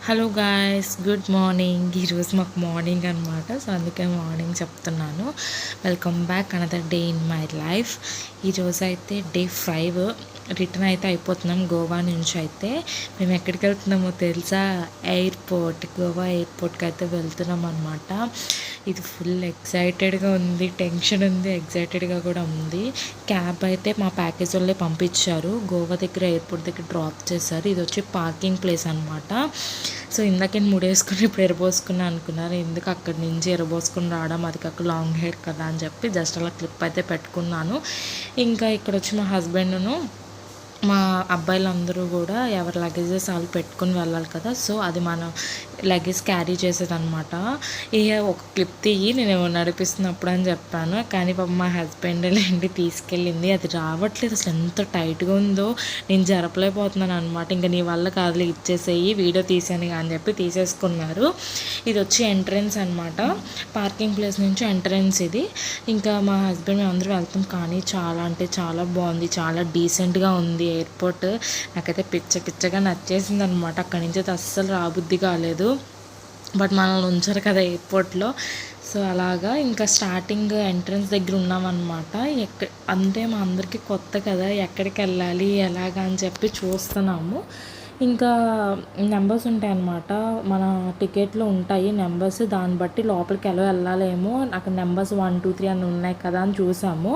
Hello guys, good morning. ఈరోజు మాకు morning అనమాట. సో అందుకే మార్నింగ్ చెప్తున్నాను. Welcome back another day in my life. ఈరోజు అయితే డే 5 రిటర్న్ అయితే అయిపోతున్నాం గోవా నుంచి. అయితే మేము ఎక్కడికి వెళ్తున్నామో తెలుసా? గోవా ఎయిర్పోర్ట్కి అయితే వెళ్తున్నాం అనమాట. ఇది ఫుల్ ఎక్సైటెడ్గా ఉంది, టెన్షన్ ఉంది, ఎక్సైటెడ్గా కూడా ఉంది. క్యాబ్ అయితే మా ప్యాకేజ్ వాళ్ళే పంపించారు. గోవా దగ్గర ఎయిర్పోర్ట్ దగ్గర డ్రాప్ చేశారు. ఇది వచ్చి పార్కింగ్ ప్లేస్ అనమాట. సో ఇందాక ముడేసుకుని ఇప్పుడు ఎరబోసుకున్నా అనుకున్నారు. ఎందుకు అక్కడి నుంచి ఎరబోసుకుని రావడం, అది కాక లాంగ్ హెయిర్ కదా అని చెప్పి జస్ట్ అలా క్లిప్ అయితే పెట్టుకున్నాను. ఇంకా ఇక్కడ వచ్చి మా హస్బెండ్ను మా అబ్బాయిలందరూ కూడా ఎవరి లగేజెస్ వాళ్ళు పెట్టుకుని వెళ్ళాలి కదా. సో అది మనం లగేజ్ క్యారీ చేసేదనమాట. ఇక ఒక క్లిప్ తీయి నేను నడిపిస్తున్నప్పుడు అని చెప్పాను. కానీ పాప మా హస్బెండ్ లేండి తీసుకెళ్ళింది. అది రావట్లేదు, అసలు ఎంత టైట్గా ఉందో నేను జరపలేకపోతున్నాను అనమాట. ఇంకా నీ వల్ల కాదులే ఇచ్చేసేయి, వీడియో తీసాను అని చెప్పి తీసేసుకున్నారు. ఇది వచ్చి ఎంట్రన్స్ అనమాట, పార్కింగ్ ప్లేస్ నుంచి ఎంట్రన్స్ ఇది. ఇంకా మా హస్బెండ్ మేము అందరూ వెళ్తాం. కానీ చాలా అంటే చాలా బాగుంది, చాలా డీసెంట్గా ఉంది ఎయిర్పోర్ట్. నాకైతే పిచ్చగా నచ్చేసింది అనమాట. అక్కడి నుంచి అయితే అస్సలు రాబుద్ది కాలేదు. బట్ మనల్ని ఉంచారు కదా ఎయిర్పోర్ట్లో. సో అలాగా ఇంకా స్టార్టింగ్ ఎంట్రన్స్ దగ్గర ఉన్నామన్నమాట. అంతే మా అందరికీ కొత్త కదా, ఎక్కడికి వెళ్ళాలి ఎలాగా అని చెప్పి చూస్తున్నాము. ఇంకా నెంబర్స్ ఉంటాయి అన్నమాట, మన టికెట్లో ఉంటాయి నెంబర్స్. దాన్ని బట్టి లోపలికి ఎలా వెళ్ళాలేమో అక్కడ నెంబర్స్ 1, 2, 3 అని ఉన్నాయి కదా అని చూసాము.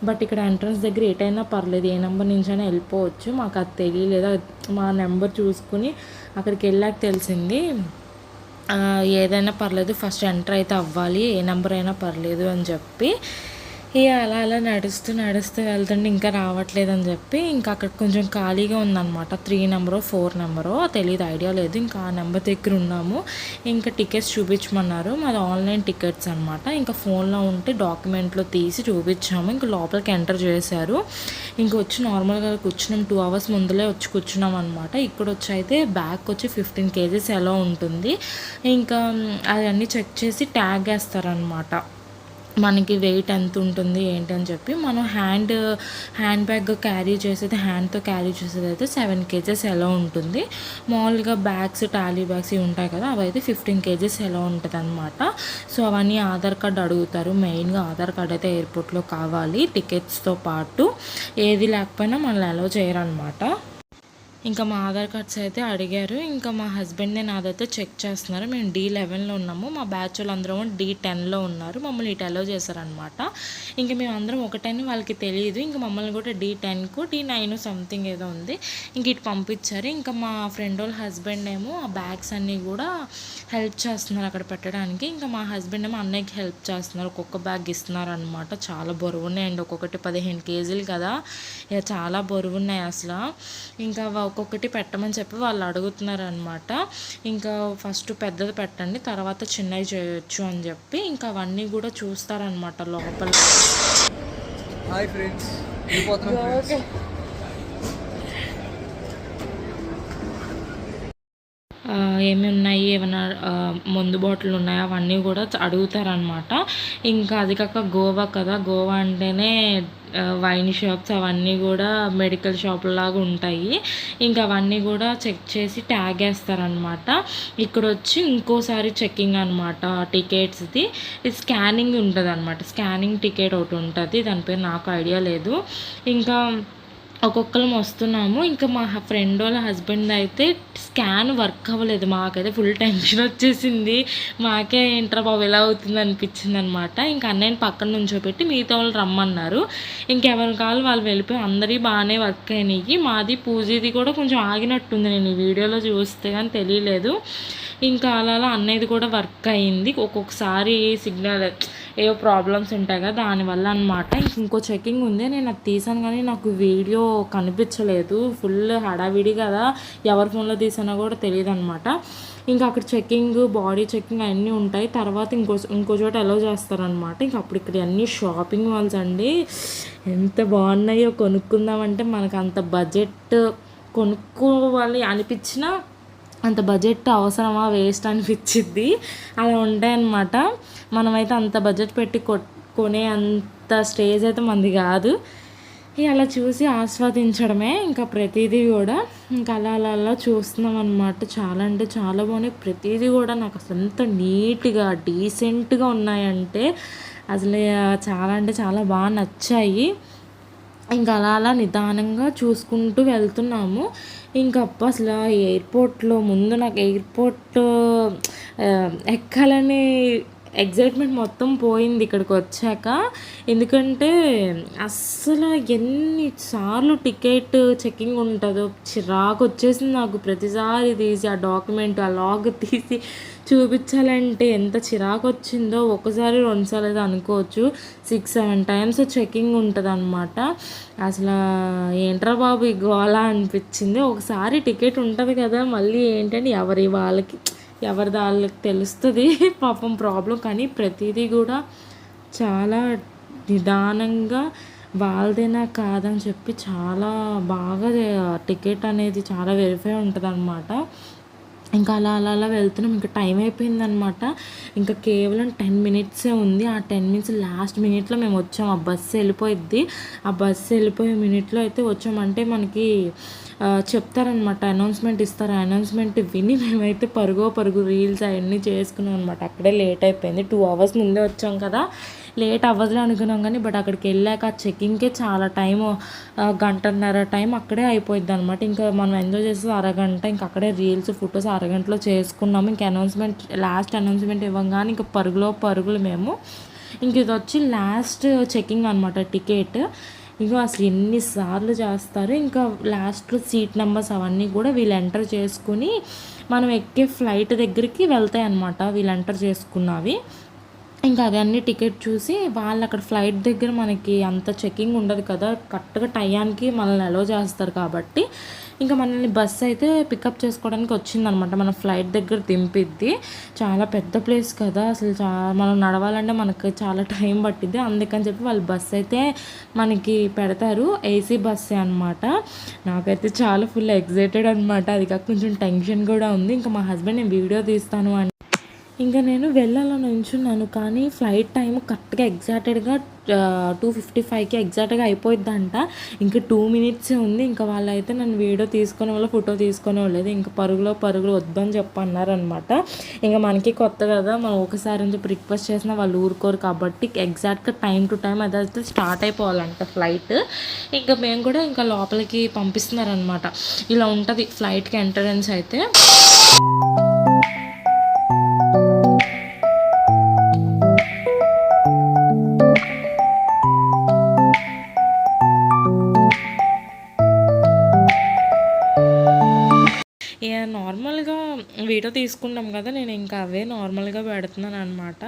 బట్ ఇక్కడ ఎంట్రన్స్ దగ్గర ఏటైనా పర్లేదు, ఏ నెంబర్ నుంచి అయినా వెళ్ళిపోవచ్చు. మాకు అది తెలియలేదు. మా నెంబర్ చూసుకుని అక్కడికి వెళ్ళాక తెలిసింది ఏదైనా పర్లేదు, ఫస్ట్ ఎంటర్ అయితే అవ్వాలి, ఏ నెంబర్ అయినా పర్లేదు అని చెప్పి. ఇక అలా నడుస్తూ వెళ్తుంటే ఇంకా రావట్లేదని చెప్పి ఇంకా అక్కడ కొంచెం ఖాళీగా ఉందన్నమాట. 3 నెంబరో 4 నెంబరో తెలియదు, ఐడియా లేదు. ఇంకా ఆ నెంబర్ దగ్గర ఉన్నాము. ఇంకా టికెట్స్ చూపించమన్నారు. మాది ఆన్లైన్ టికెట్స్ అనమాట. ఇంకా ఫోన్లో ఉంటే డాక్యుమెంట్లో తీసి చూపించాము. ఇంకా లోపలికి ఎంటర్ చేశారు. ఇంకా వచ్చి నార్మల్గా కూర్చున్నాం. 2 అవర్స్ ముందులే వచ్చి కూర్చున్నాం అనమాట. ఇక్కడ వచ్చి అయితే బ్యాగ్ వచ్చి 15 kgs ఎలా ఉంటుంది. ఇంకా అవన్నీ చెక్ చేసి ట్యాగ్ వేస్తారనమాట, మనకి వెయిట్ ఎంత ఉంటుంది ఏంటి అని చెప్పి. మనం హ్యాండ్ బ్యాగ్ క్యారీ చేసేది, హ్యాండ్తో క్యారీ చేసేది అయితే 7 kgs ఎలా ఉంటుంది. మామూలుగా బ్యాగ్స్, టాలీ బ్యాగ్స్ ఇవి ఉంటాయి కదా, అవి అయితే 15 kgs ఎలా ఉంటుంది అనమాట. సో అవన్నీ ఆధార్ కార్డ్ అడుగుతారు. మెయిన్గా ఆధార్ కార్డ్ అయితే ఎయిర్పోర్ట్లో కావాలి టికెట్స్తో పాటు. ఏది లేకపోయినా మనల్ని అలౌ చేయరనమాట. ఇంకా మా ఆధార్ కార్డ్స్ అయితే అడిగారు. ఇంకా మా హస్బెండ్ నాదైతే చెక్ చేస్తున్నారు. మేము D11లో ఉన్నాము, మా బ్యాచ్ వాళ్ళందరూ D10లో ఉన్నారు. మమ్మల్ని ఇటు అలౌ చేశారనమాట. ఇంకా మేము అందరం ఒకటని వాళ్ళకి తెలియదు. ఇంకా మమ్మల్ని కూడా D10కు D9 సంథింగ్ ఏదో ఉంది, ఇంక ఇటు పంపించారు. ఇంకా మా ఫ్రెండ్ వాళ్ళ హస్బెండ్ ఏమో ఆ బ్యాగ్స్ అన్నీ కూడా హెల్ప్ చేస్తున్నారు అక్కడ పెట్టడానికి. ఇంకా మా హస్బెండ్ ఏమో అన్నయ్యకి హెల్ప్ చేస్తున్నారు. ఒక్కొక్క బ్యాగ్ ఇస్తున్నారు అనమాట. చాలా బరువు ఉన్నాయండి, ఒక్కొక్కటి 15 kgs కదా, ఇక చాలా బరువు ఉన్నాయి అసలు. ఇంకా ఒక్కొక్కటి పెట్టమని చెప్పి వాళ్ళు అడుగుతున్నారు అనమాట. ఇంకా ఫస్ట్ పెద్దది పెట్టండి, తర్వాత చిన్నవి చేయొచ్చు అని చెప్పి ఇంకా అవన్నీ కూడా చూస్తారనమాట లోపల. హాయ్ ఫ్రెండ్స్, ఏమి ఉన్నాయి, ఏమైనా మందు బాటిల్ ఉన్నాయా, అవన్నీ కూడా అడుగుతారనమాట. ఇంకా అది కాక గోవా కదా, గోవా అంటేనే వైన్ షాప్స్ అవన్నీ కూడా మెడికల్ షాపులాగా ఉంటాయి. ఇంకా అవన్నీ కూడా చెక్ చేసి ట్యాగ్ వేస్తారనమాట. ఇక్కడ వచ్చి ఇంకోసారి చెక్కింగ్ అనమాట టికెట్స్ది. ఇది స్కానింగ్ ఉంటుంది అనమాట. స్కానింగ్ టికెట్ ఒకటి ఉంటుంది, దాని పేరు నాకు ఐడియా లేదు. ఇంకా ఒక్కొక్కరం వస్తున్నాము. ఇంకా మా ఫ్రెండ్ వాళ్ళ హస్బెండ్ అయితే స్కాన్ వర్క్ అవ్వలేదు. మాకైతే ఫుల్ టెన్షన్ వచ్చేసింది. మాకే ఏంట్రా బాబు ఎలా అవుతుంది అనిపించింది అనమాట. ఇంకా అన్నయ్యని పక్కన నుంచోబెట్టి మిగతా వాళ్ళు రమ్మన్నారు. ఇంకెవరి కాళ్ళు వాళ్ళు వెళ్ళిపోయి అందరి బాగానే వర్క్ అయినాయి. మాది పూజది కూడా కొంచెం ఆగినట్టుంది, నేను ఈ వీడియోలో చూస్తే కానీ తెలియలేదు. ఇంకా అలా అన్నయ్యది కూడా వర్క్ అయింది. ఒక్కొక్కసారి సిగ్నల్ ఏవో ప్రాబ్లమ్స్ ఉంటాయి కదా, దానివల్ల అనమాట. ఇంకో చెకింగ్ ఉంది, నేను అది తీసాను కానీ నాకు వీడియో కనిపించలేదు. ఫుల్ హడావిడి కదా, ఎవరి ఫోన్లో తీసానో కూడా తెలియదు అనమాట. ఇంకా అక్కడ చెకింగ్, బాడీ చెకింగ్ అన్నీ ఉంటాయి. తర్వాత ఇంకో చోట అలౌ చేస్తారనమాట. ఇంకా అప్పుడు ఇక్కడ అన్నీ షాపింగ్ మాల్స్ అండి, ఎంత బాగున్నాయో. కొనుక్కుందామంటే మనకు అంత బడ్జెట్ కొనుక్కోవాలి అనిపించినా అంత బడ్జెట్ అవసరమా, వేస్ట్ అనిపించింది. అలా ఉంటాయన్నమాట. మనమైతే అంత బడ్జెట్ పెట్టి కొనే అంత స్టేజ్ అయితే మనది కాదు. ఇక అలా చూసి ఆస్వాదించడమే ఇంకా ప్రతిదీ కూడా. ఇంకా అలా అలా అలా చూస్తున్నాం అనమాట. చాలా అంటే చాలా బాగున్నాయి. ప్రతిదీ కూడా నాకు అసలు ఎంత నీట్గా డీసెంట్గా ఉన్నాయంటే అసలు చాలా అంటే చాలా బాగా నచ్చాయి. ఇంకా అలా అలా నిదానంగా చూసుకుంటూ వెళ్తున్నాము. ఇంకా అబ్బా అసలు ఎయిర్పోర్ట్‌లో ముందు నాకు ఎయిర్పోర్ట్ ఎక్కాలని ఎక్సైట్‌మెంట్ మొత్తం పోయింది ఇక్కడికొచ్చాక. ఎందుకంటే అస్సలు ఎన్ని సార్లు టికెట్ చెకింగ్ ఉంటదో చిరాకొచ్చేసింది నాకు. ప్రతిసారి తీసి ఆ డాక్యుమెంట్, ఆ లాగ్ తీసి చూపించాలంటే ఎంత చిరాకొచ్చిందో. ఒకసారి, 2 సార్లు అయితే అనుకోవచ్చు. 6, 7 టైమ్స్ చెకింగ్ ఉంటదనమాట. అసలా ఏంట్రా బాబు ఈ గోల అనిపించింది. ఒకసారి టికెట్ ఉంటది కదా! మళ్ళీ ఏంటంటే ఎవరిది వాళ్ళకి తెలుస్తది పాపం ప్రాబ్లమ్. కానీ ప్రతీదీ కూడా చాలా నిదానంగా వాళ్ళదేనా కాదని చెప్పి చాలా బాగా టికెట్ అనేది చాలా వెరిఫై ఉంటదనమాట. ఇంకా అలా అలా అలా వెళ్తున్నాం. ఇంకా టైం అయిపోయిందనమాట. ఇంకా కేవలం 10 మినిట్సే ఉంది. ఆ 10 మినిట్స్ లాస్ట్ మినిట్‌లో మేము వచ్చాం. ఆ బస్సు వెళ్ళిపోయిద్ది. ఆ బస్సు వెళ్ళిపోయే మినిట్‌లో అయితే వచ్చామంటే మనకి చెప్తారనమాట, అనౌన్స్‌మెంట్ ఇస్తారు. ఆ అనౌన్స్‌మెంట్ విని మేమైతే పరుగు రీల్స్ అవన్నీ చేసుకున్నాం అనమాట. అక్కడే లేట్ అయిపోయింది. 2 అవర్స్ ముందే వచ్చాం కదా! లేట్ అవ్వదులే అనుకున్నాం కానీ బట్ అక్కడికి వెళ్ళాక ఆ చెకింగ్కే చాలా టైము, గంటన్నర టైం అక్కడే అయిపోయిద్ది అనమాట. ఇంకా మనం ఎంజాయ్ చేసేది అరగంట. ఇంకా అక్కడే రీల్స్, ఫొటోస్ అరగంటలో చేసుకున్నాము. ఇంకా లాస్ట్ అనౌన్స్మెంట్ ఇవ్వంగానే ఇంకా పరుగులు మేము. ఇంక ఇది వచ్చి లాస్ట్ చెకింగ్ అనమాట టికెట్. ఇగో అసలు ఎన్నిసార్లు చేస్తారు. ఇంకా లాస్ట్లో సీట్ నెంబర్స్ అవన్నీ కూడా వీళ్ళు ఎంటర్ చేసుకుని మనం ఎక్కే ఫ్లైట్ దగ్గరికి వెళ్తాయి అన్నమాట వీళ్ళు ఎంటర్ చేసుకున్నవి. ఇంకా అవన్నీ టికెట్ చూసి వాళ్ళు అక్కడ ఫ్లైట్ దగ్గర మనకి అంత చెకింగ్ ఉండదు కదా, కరెక్ట్గా టయానికి మనల్ని అలో చేస్తారు కాబట్టి ఇంకా మనల్ని బస్సు అయితే పికప్ చేసుకోవడానికి వచ్చిందనమాట. మన ఫ్లైట్ దగ్గర దింపిద్ది. చాలా పెద్ద ప్లేస్ కదా, అసలు మనం నడవాలంటే మనకు చాలా టైం పట్టిద్ది. అందుకని చెప్పి వాళ్ళు బస్సు అయితే మనకి పెడతారు. ఏసీ బస్సే అనమాట. నాకైతే చాలా ఫుల్ ఎగ్జైటెడ్ అనమాట. అది కాక కొంచెం టెన్షన్ కూడా ఉంది. ఇంకా మా హస్బెండ్ నేను వీడియో తీస్తాను అని ఇంకా నేను వెళ్ళాలని ఉంచున్నాను. కానీ ఫ్లైట్ టైం కరెక్ట్గా ఎగ్జాక్ట్గా 2:55కి ఎగ్జాక్ట్గా అయిపోయిద్దంట. ఇంకా 2 మినిట్సే ఉంది. ఇంకా వాళ్ళైతే నన్ను వీడియో తీసుకునే వాళ్ళు, ఫోటో తీసుకునే వాళ్ళేది. ఇంకా పరుగులు వద్దని చెప్పి అన్నారనమాట. ఇంకా మనకి కొత్త కదా, మనం ఒకసారి అని చెప్పి రిక్వెస్ట్ చేసినా వాళ్ళు ఊరుకోరు కాబట్టి ఎగ్జాక్ట్గా టైం టు టైం అదైతే స్టార్ట్ అయిపోవాలంట ఫ్లైట్. ఇంకా మేము కూడా ఇంకా లోపలికి పంపిస్తున్నారనమాట. ఇలా ఉంటుంది ఫ్లైట్కి ఎంట్రన్స్ అయితే. ఇక నార్మల్గా వీడియో తీసుకున్నాం కదా, నేను ఇంకా అవే నార్మల్గా పెడుతున్నాను అనమాట.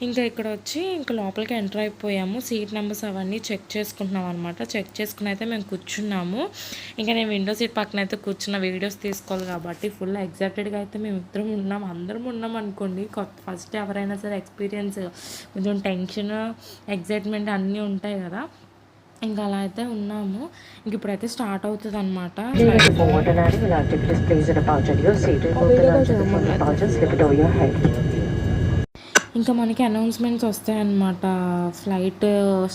ఇంకా ఇక్కడ వచ్చి ఇంకా లోపలికి ఎంటర్ అయిపోయాము. సీట్ నెంబర్స్ అవన్నీ చెక్ చేసుకుంటున్నాం అనమాట. చెక్ చేసుకుని అయితే మేము కూర్చున్నాము. ఇంకా నేను విండో సీట్ పక్కన అయితే కూర్చున్న వీడియోస్ తీసుకోవాలి కాబట్టి ఫుల్ ఎగ్జైటెడ్గా అయితే మేము అందరం ఉన్నాం అనుకోండి. ఫస్ట్ ఎవరైనా సరే ఎక్స్పీరియన్స్ కొంచెం టెన్షన్, ఎగ్జైట్మెంట్ అన్నీ ఉంటాయి కదా. ఇంకా అలా అయితే ఉన్నాము. ఇంక ఇప్పుడైతే స్టార్ట్ అవుతుంది అనమాట. ఇంకా మనకి అనౌన్స్మెంట్స్ వస్తాయన్నమాట. ఫ్లైట్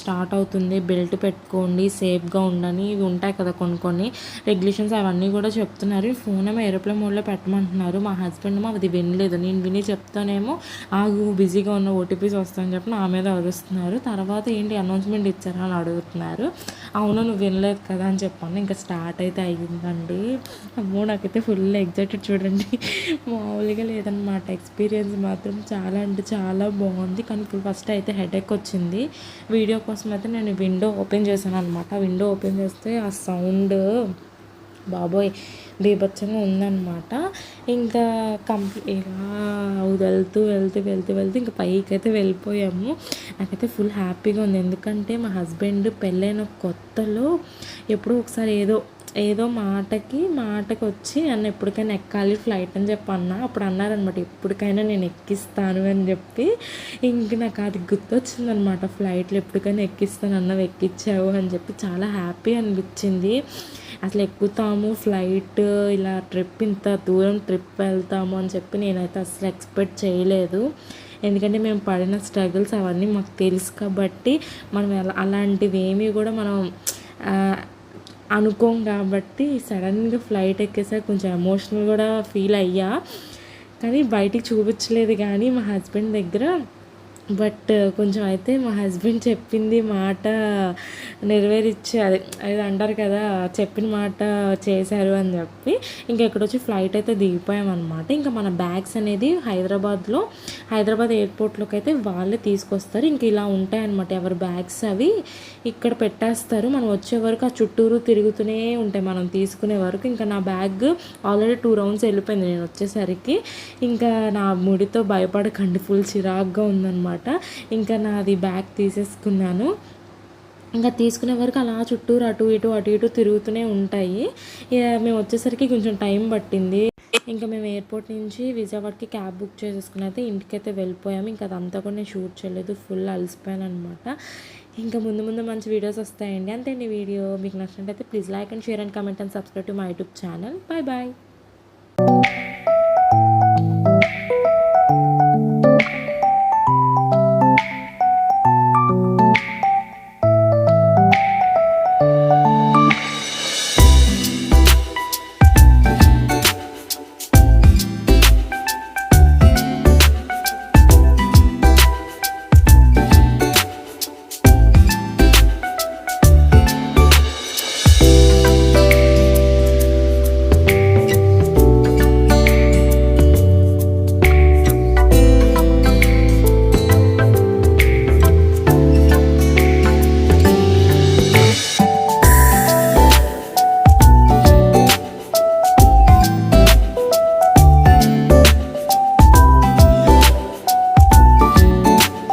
స్టార్ట్ అవుతుంది, బెల్ట్ పెట్టుకోండి, సేఫ్గా ఉండని, ఇవి ఉంటాయి కదా కొన్ని రెగ్యులేషన్స్, అవన్నీ కూడా చెప్తున్నారు. ఫోన్ ఏమో ఏరోప్లేన్ మోడ్లో పెట్టమంటున్నారు. మా హస్బెండ్ ఏమో అది వినలేదు. నేను విని చెప్తానేమో ఆగు బిజీగా ఉన్న ఓటీపీస్ వస్తాయని చెప్పి నా మీద అరుస్తున్నారు. తర్వాత ఏంటి అనౌన్స్మెంట్ ఇచ్చారా అని అడుగుతున్నారు. అవును నువ్వు వినలేదు కదా అని చెప్పాను. ఇంకా స్టార్ట్ అయితే అయ్యిందండి. అమ్మో నాకైతే ఫుల్ ఎగ్జైటెడ్ చూడండి, మామూలుగా లేదనమాట. ఎక్స్పీరియన్స్ మాత్రం చాలా అంటే చాలా బాగుంది. కానీ ఇప్పుడు ఫస్ట్ అయితే హెడేక్ వచ్చింది. వీడియో కోసం అయితే నేను విండో ఓపెన్ చేశాను అనమాట. విండో ఓపెన్ చేస్తే ఆ సౌండ్ బాబోయ్ బీభత్సంగా ఉందన్నమాట. ఇంకా ఇలా వెళ్తూ ఇంకా పైకి అయితే వెళ్ళిపోయాము. నాకైతే ఫుల్ హ్యాపీగా ఉంది. ఎందుకంటే మా హస్బెండ్ పెళ్ళైన కొత్తలో ఎప్పుడో ఒకసారి ఏదో మాటకి వచ్చి నన్ను ఎప్పటికైనా ఎక్కాలి ఫ్లైట్ అని చెప్పి అప్పుడు అన్నారనమాట, ఎప్పటికైనా నేను ఎక్కిస్తాను అని చెప్పి. ఇంక నాకు అది గుర్తొచ్చిందనమాట. ఫ్లైట్లో ఎప్పటికైనా ఎక్కిస్తాను ఎక్కించావు అని చెప్పి చాలా హ్యాపీ అనిపించింది. అసలు ఎక్కుతాము ఫ్లైట్, ఇలా ఇంత దూరం ట్రిప్ వెళ్తాము అని చెప్పి నేనైతే అసలు ఎక్స్పెక్ట్ చేయలేదు. ఎందుకంటే మేము పడిన స్ట్రగుల్స్ అవన్నీ మాకు తెలుసు కాబట్టి మనం అలాంటివి ఏమీ కూడా మనం అనుకోం కాబట్టి సడన్గా ఫ్లైట్ ఎక్కేసారి కొంచెం ఎమోషనల్ కూడా ఫీల్ అయ్యా, కానీ బయటికి చూపించలేదు కానీ మా హస్బెండ్ దగ్గర. బట్ కొంచెం అయితే మా హస్బెండ్ చెప్పింది మాట నెరవేర్చి అది అంటారు కదా, చెప్పిన మాట చేశారు అని చెప్పి ఇంకా ఇక్కడ వచ్చి ఫ్లైట్ అయితే దిగిపోయామన్నమాట. ఇంకా మన బ్యాగ్స్ అనేది హైదరాబాద్ ఎయిర్పోర్ట్లోకి అయితే వాళ్ళే తీసుకొస్తారు. ఇంక ఇలా ఉంటాయన్నమాట ఎవరి బ్యాగ్స్ అవి ఇక్కడ పెట్టేస్తారు. మనం వచ్చే వరకు ఆ చుట్టూరు తిరుగుతూనే ఉంటాయి మనం తీసుకునే వరకు. ఇంకా నా బ్యాగ్ ఆల్రెడీ 2 రౌండ్స్ వెళ్ళిపోయింది నేను వచ్చేసరికి. ఇంకా నా ముడితో భయపడకండి, ఫుల్ చిరాగ్గా ఉందన్నమాట. ఇంకా నాది బ్యాగ్ తీసేసుకున్నాను. ఇంకా తీసుకునే వరకు అలా చుట్టూరు అటు ఇటు తిరుగుతూనే ఉంటాయి. మేము వచ్చేసరికి కొంచెం టైం పట్టింది. ఇంకా మేము ఎయిర్పోర్ట్ నుంచి విజయవాడకి క్యాబ్ బుక్ చేసేసుకుని అయితే ఇంటికైతే వెళ్ళిపోయాము. ఇంకా అదంతా కూడా నేను షూట్ చేయలేదు, ఫుల్ అలసిపోయాను అనమాట. ఇంకా ముందు మంచి వీడియోస్ వస్తాయండి. అంతే అండి. వీడియో మీకు నచ్చినట్టయితే please like and share and comment and subscribe to my YouTube channel. Bye bye.